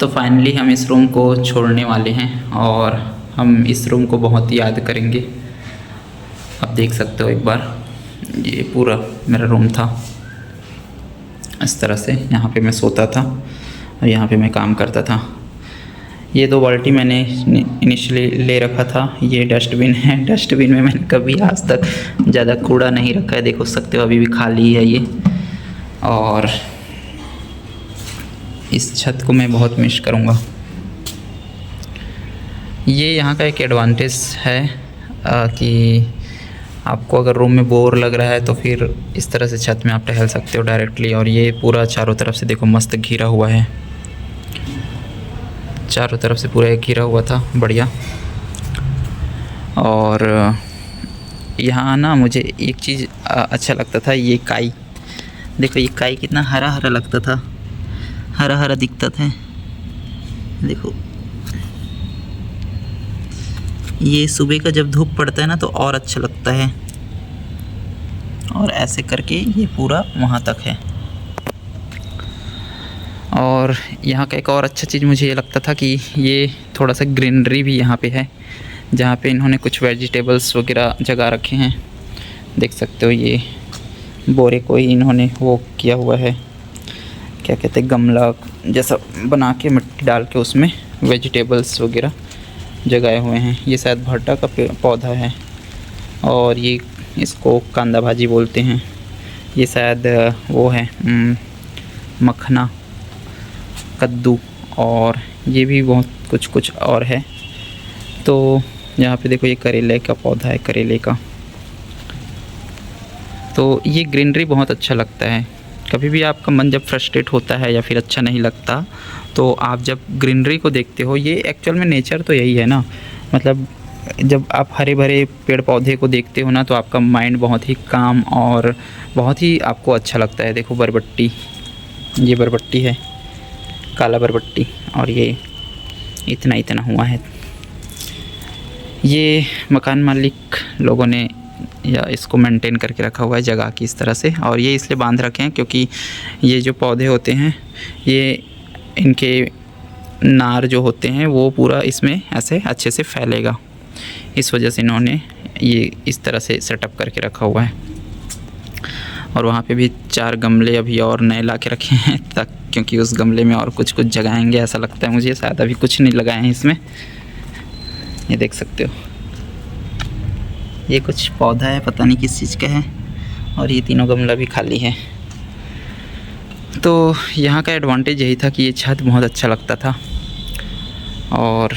तो फाइनली हम इस रूम को छोड़ने वाले हैं और हम इस रूम को बहुत याद करेंगे। आप देख सकते हो एक बार, ये पूरा मेरा रूम था इस तरह से। यहाँ पे मैं सोता था और यहाँ पे मैं काम करता था। ये 2 बाल्टी मैंने इनिशियली ले रखा था। ये डस्टबिन है, डस्टबिन में मैंने कभी आज तक ज़्यादा कूड़ा नहीं रखा है। देखो सकते हो अभी भी खाली है ये। और इस छत को मैं बहुत मिस करूँगा। ये यहाँ का एक एडवांटेज है कि आपको अगर रूम में बोर लग रहा है तो फिर इस तरह से छत में आप टहल सकते हो डायरेक्टली। और ये पूरा चारों तरफ से देखो मस्त घिरा हुआ है, चारों तरफ से पूरा एक घिरा हुआ था, बढ़िया। और यहाँ ना मुझे एक चीज़ अच्छा लगता था, ये काई। देखो ये काई कितना हरा हरा लगता था, हरा हरा दिखता था। देखो ये सुबह का जब धूप पड़ता है ना तो और अच्छा लगता है। और ऐसे करके ये पूरा वहाँ तक है। और यहाँ का एक और अच्छा चीज़ मुझे ये लगता था कि ये थोड़ा सा ग्रीनरी भी यहाँ पे है, जहाँ पे इन्होंने कुछ वेजिटेबल्स वगैरह जगा रखे हैं। देख सकते हो ये बोरे को ही इन्होंने वो किया हुआ है, क्या कहते हैं, गमला जैसा बना के मिट्टी डाल के उसमें वेजिटेबल्स वगैरह जगाए हुए हैं। ये शायद भट्टा का पौधा है और ये इसको कांदा भाजी बोलते हैं। ये शायद वो है मखना, कद्दू, और ये भी बहुत कुछ और है। तो यहाँ पे देखो ये करेले का पौधा है, करेले का। तो ये ग्रीनरी बहुत अच्छा लगता है। कभी भी आपका मन जब फ्रस्ट्रेट होता है या फिर अच्छा नहीं लगता तो आप जब ग्रीनरी को देखते हो, ये एक्चुअल में नेचर तो यही है ना। मतलब जब आप हरे भरे पेड़ पौधे को देखते हो ना तो आपका माइंड बहुत ही काम और बहुत ही आपको अच्छा लगता है। देखो बरबट्टी, ये बरबट्टी है, काला बरबट्टी, और ये इतना इतना हुआ है। ये मकान मालिक लोगों ने या इसको मेंटेन करके रखा हुआ है जगह की इस तरह से। और ये इसलिए बांध रखे हैं क्योंकि ये जो पौधे होते हैं, ये इनके नार जो होते हैं वो पूरा इसमें ऐसे अच्छे से फैलेगा। इस वजह से इन्होंने ये इस तरह से सेटअप करके रखा हुआ है। और वहाँ पे भी 4 गमले अभी और नए ला के रखे हैं तक, क्योंकि उस गमले में और कुछ जगाएंगे ऐसा लगता है मुझे। शायद अभी कुछ नहीं लगाए हैं इसमें। ये देख सकते हो ये कुछ पौधा है, पता नहीं किस चीज़ का है। और ये तीनों गमला भी खाली है। तो यहाँ का एडवांटेज यही था कि ये छत बहुत अच्छा लगता था। और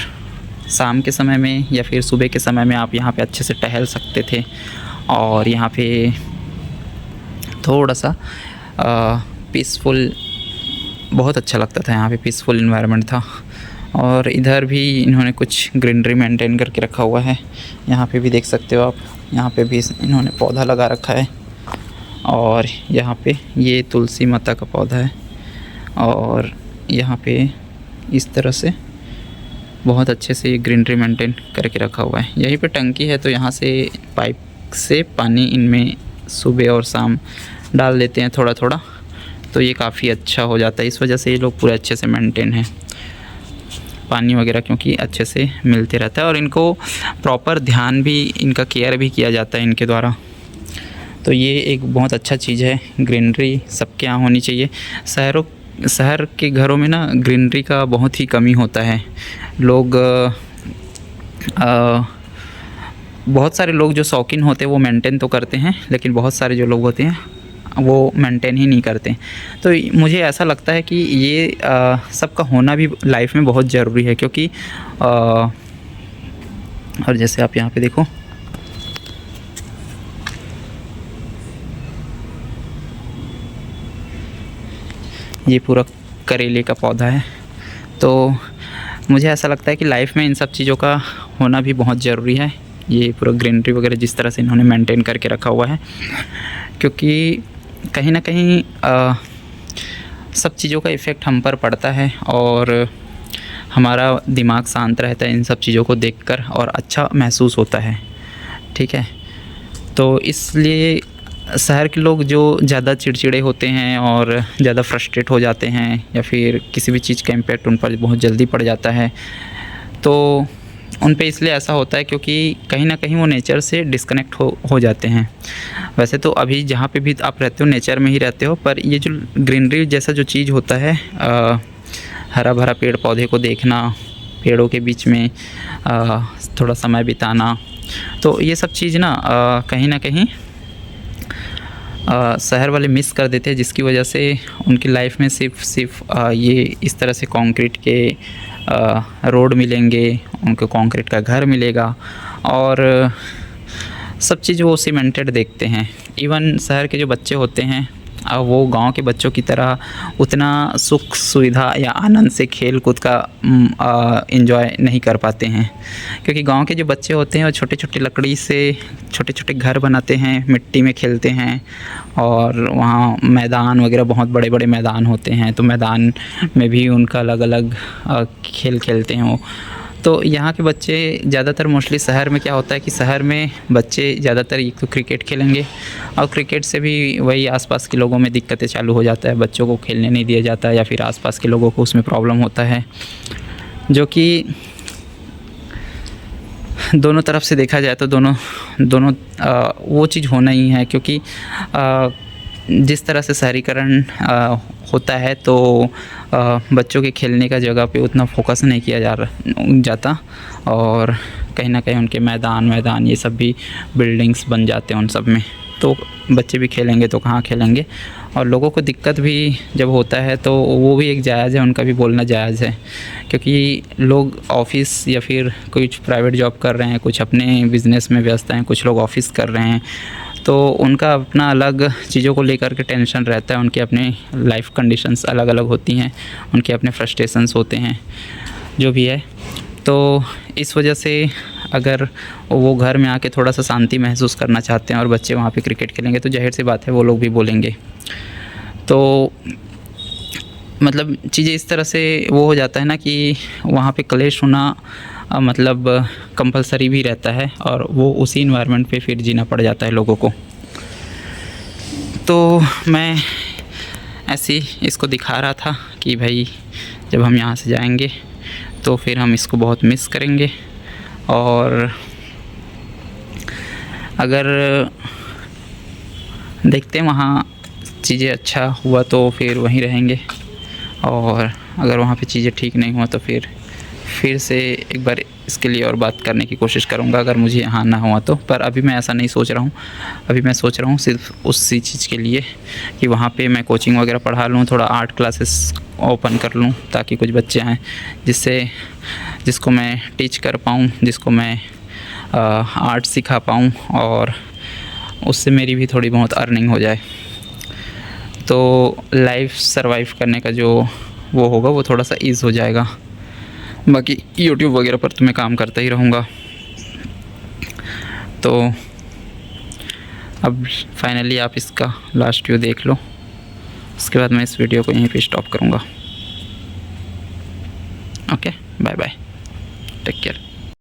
शाम के समय में या फिर सुबह के समय में आप यहाँ पे अच्छे से टहल सकते थे। और यहाँ पे थोड़ा सा पीसफुल, बहुत अच्छा लगता था। यहाँ पे पीसफुल इन्वायरमेंट था। और इधर भी इन्होंने कुछ ग्रीनरी मेंटेन करके रखा हुआ है। यहाँ पे भी देख सकते हो आप, यहाँ पे भी इन्होंने पौधा लगा रखा है। और यहाँ पे ये तुलसी माता का पौधा है। और यहाँ पे इस तरह से बहुत अच्छे से ये ग्रीनरी मेंटेन करके रखा हुआ है। यहीं पे टंकी है तो यहाँ से पाइप से पानी इनमें सुबह और शाम डाल देते हैं थोड़ा थोड़ा, तो ये काफ़ी अच्छा हो जाता है। इस वजह से ये लोग पूरे अच्छे से मेंटेन हैं, पानी वगैरह क्योंकि अच्छे से मिलते रहता है। और इनको प्रॉपर ध्यान भी, इनका केयर भी किया जाता है इनके द्वारा। तो ये एक बहुत अच्छा चीज़ है। ग्रीनरी सबके यहाँ होनी चाहिए। शहर के घरों में ना ग्रीनरी का बहुत ही कमी होता है। लोग बहुत सारे लोग जो शौकीन होते हैं वो मेंटेन तो करते हैं, लेकिन बहुत सारे जो लोग होते हैं वो मेंटेन ही नहीं करते। तो मुझे ऐसा लगता है कि ये सबका होना भी लाइफ में बहुत ज़रूरी है। क्योंकि और जैसे आप यहाँ पे देखो, ये पूरा करेले का पौधा है। तो मुझे ऐसा लगता है कि लाइफ में इन सब चीज़ों का होना भी बहुत ज़रूरी है। ये पूरा ग्रीनरी वगैरह जिस तरह से इन्होंने मेंटेन करके रखा हुआ है, क्योंकि कहीं ना कहीं सब चीज़ों का इफ़ेक्ट हम पर पड़ता है और हमारा दिमाग शांत रहता है इन सब चीज़ों को देखकर और अच्छा महसूस होता है। ठीक है, तो इसलिए शहर के लोग जो ज़्यादा चिड़चिड़े होते हैं और ज़्यादा फ्रस्ट्रेट हो जाते हैं या फिर किसी भी चीज़ का इम्पैक्ट उन पर बहुत जल्दी पड़ जाता है, तो उन पे इसलिए ऐसा होता है क्योंकि कहीं न कहीं वो नेचर से डिस्कनेक्ट हो जाते हैं। वैसे तो अभी जहाँ पे भी आप रहते हो नेचर में ही रहते हो, पर ये जो ग्रीनरी जैसा जो चीज़ होता है, हरा-भरा पेड़-पौधे को देखना, पेड़ों के बीच में थोड़ा समय बिताना, तो ये सब चीज़ ना कहीं न कहीं शहर वाले मिस कर देते हैं, जिसकी वजह से उनकी लाइफ में सिर्फ़ ये इस तरह से कंक्रीट के रोड मिलेंगे, उनको कंक्रीट का घर मिलेगा और सब चीज़ वो सीमेंटेड देखते हैं। इवन शहर के जो बच्चे होते हैं वो गांव के बच्चों की तरह उतना सुख सुविधा या आनंद से खेल कूद का एंजॉय नहीं कर पाते हैं, क्योंकि गांव के जो बच्चे होते हैं वो छोटे छोटे लकड़ी से छोटे छोटे घर बनाते हैं, मिट्टी में खेलते हैं और वहाँ मैदान वगैरह बहुत बड़े बड़े मैदान होते हैं, तो मैदान में भी उनका अलग अलग खेल खेलते हैं वो। तो यहाँ के बच्चे ज़्यादातर मोस्टली शहर में क्या होता है कि शहर में बच्चे ज़्यादातर एक तो क्रिकेट खेलेंगे और क्रिकेट से भी वही आसपास के लोगों में दिक्कतें चालू हो जाता है, बच्चों को खेलने नहीं दिया जाता या फिर आसपास के लोगों को उसमें प्रॉब्लम होता है, जो कि दोनों तरफ से देखा जाए तो दोनों वो चीज़ होना ही है, क्योंकि जिस तरह से शहरीकरण होता है तो बच्चों के खेलने का जगह पे उतना फोकस नहीं किया जाता और कहीं ना कहीं उनके मैदान ये सब भी बिल्डिंग्स बन जाते हैं उन सब में, तो बच्चे भी खेलेंगे तो कहाँ खेलेंगे। और लोगों को दिक्कत भी जब होता है तो वो भी एक जायज़ है, उनका भी बोलना जायज़ है, क्योंकि लोग ऑफ़िस या फिर कुछ प्राइवेट जॉब कर रहे हैं, कुछ अपने बिज़नेस में व्यस्त हैं, कुछ लोग ऑफ़िस कर रहे हैं, तो उनका अपना अलग चीज़ों को लेकर के टेंशन रहता है, उनकी अपनी लाइफ कंडीशंस अलग अलग होती हैं, उनके अपने फ्रस्ट्रेशंस होते हैं, जो भी है। तो इस वजह से अगर वो घर में आके थोड़ा सा शांति महसूस करना चाहते हैं और बच्चे वहाँ पे क्रिकेट खेलेंगे तो ज़ाहिर सी बात है वो लोग भी बोलेंगे। तो मतलब चीज़ें इस तरह से वो हो जाता है ना कि वहाँ पे क्लेश होना मतलब कंपलसरी भी रहता है और वो उसी इन्वायरमेंट पे फिर जीना पड़ जाता है लोगों को। तो मैं ऐसे ही इसको दिखा रहा था कि भाई जब हम यहाँ से जाएंगे तो फिर हम इसको बहुत मिस करेंगे, और अगर देखते हैं वहाँ चीज़ें अच्छा हुआ तो फिर वहीं रहेंगे, और अगर वहाँ पे चीज़ें ठीक नहीं हुआ तो फिर से एक बार इसके लिए और बात करने की कोशिश करूँगा, अगर मुझे यहाँ ना हुआ तो। पर अभी मैं ऐसा नहीं सोच रहा हूँ, अभी मैं सोच रहा हूँ सिर्फ उसी चीज़ के लिए कि वहाँ पे मैं कोचिंग वगैरह पढ़ा लूँ, थोड़ा आर्ट क्लासेस ओपन कर लूँ ताकि कुछ बच्चे आएँ जिसको मैं टीच कर पाऊँ, जिसको मैं आर्ट सिखा पाऊँ और उससे मेरी भी थोड़ी बहुत अर्निंग हो जाए, तो लाइफ सर्वाइव करने का जो वो होगा वो थोड़ा सा ईज़ हो जाएगा। बाकी यूट्यूब वगैरह पर तो मैं काम करता ही रहूँगा। तो अब फाइनली आप इसका लास्ट व्यू देख लो, उसके बाद मैं इस वीडियो को यहीं पे स्टॉप करूँगा। Okay, bye bye, take care.